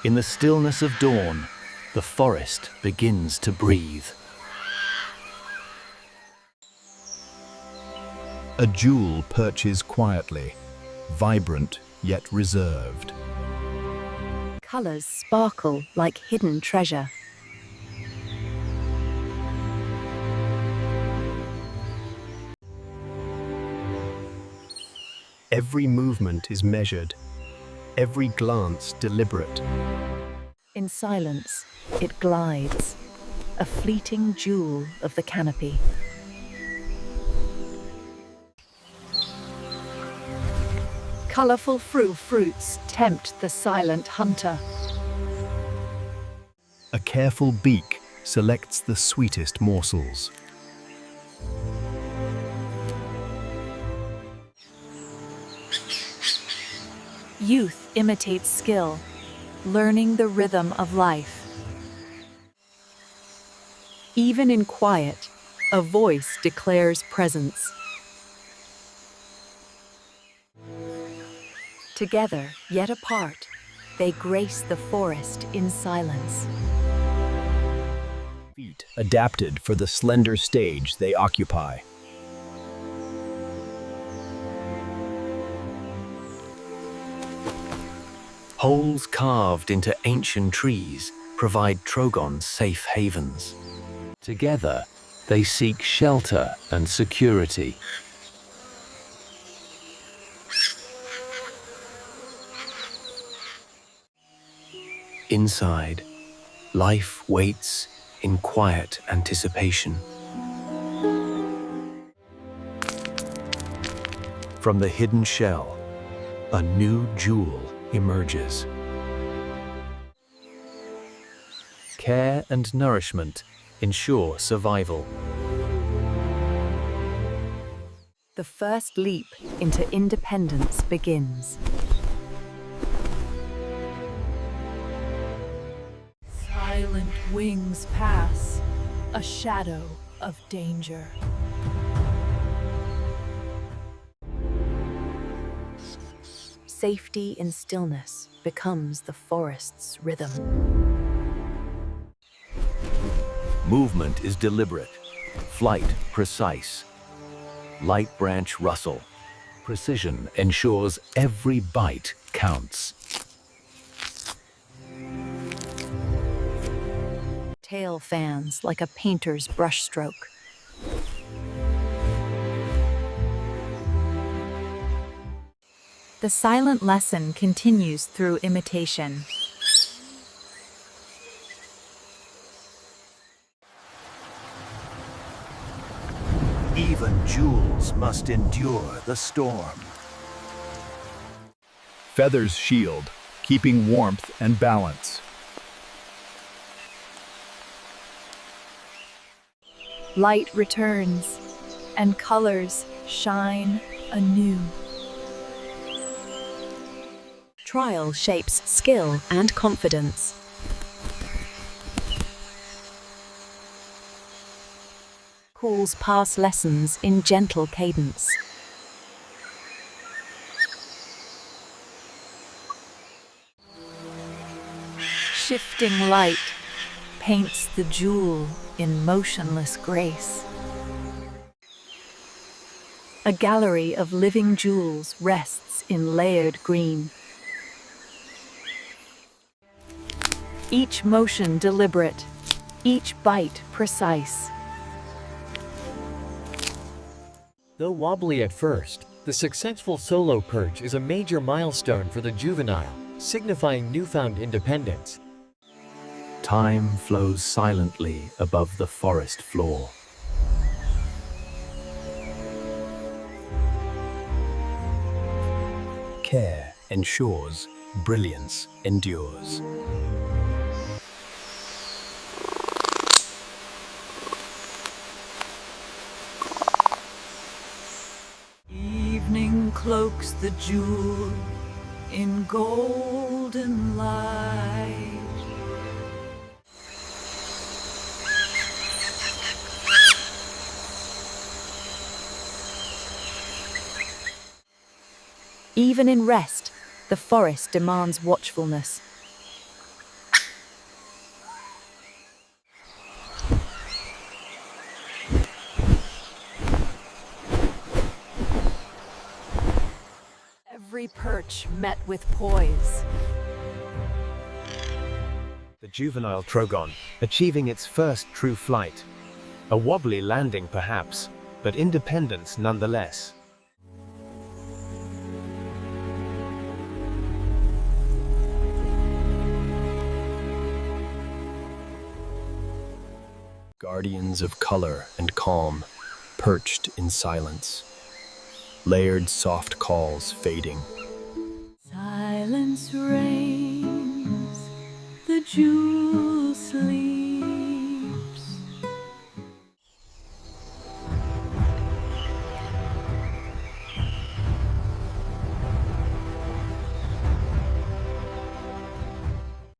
In the stillness of dawn, the forest begins to breathe. A jewel perches quietly, vibrant yet reserved. Colors sparkle like hidden treasure. Every movement is measured, every glance deliberate. In silence, it glides, a fleeting jewel of the canopy. Colorful fruits tempt the silent hunter. A careful beak selects the sweetest morsels. Youth imitates skill, learning the rhythm of life. Even in quiet, a voice declares presence. Together, yet apart, they grace the forest in silence. Feet adapted for the slender stage they occupy. Holes carved into ancient trees provide Trogon safe havens. Together, they seek shelter and security. Inside, life waits in quiet anticipation. From the hidden shell, a new jewel emerges. Care and nourishment ensure survival. The first leap into independence begins. Silent wings pass, a shadow of danger. Safety in stillness becomes the forest's rhythm. Movement is deliberate, flight precise. Light branch rustle. Precision ensures every bite counts. Tail fans like a painter's brushstroke. The silent lesson continues through imitation. Even jewels must endure the storm. Feathers shield, keeping warmth and balance. Light returns, and colors shine anew. Trial shapes skill and confidence. Calls past lessons in gentle cadence. Shifting light paints the jewel in motionless grace. A gallery of living jewels rests in layered green. Each motion deliberate, each bite precise. Though wobbly at first, the successful solo perch is a major milestone for the juvenile, signifying newfound independence. Time flows silently above the forest floor. Care ensures brilliance endures. Evening cloaks the jewel in golden light. Even in rest, the forest demands watchfulness. Every perch met with poise. The juvenile Trogon, achieving its first true flight. A wobbly landing perhaps, but independence nonetheless. Guardians of color and calm, perched in silence. Layered soft calls fading. Silence reigns, the jewel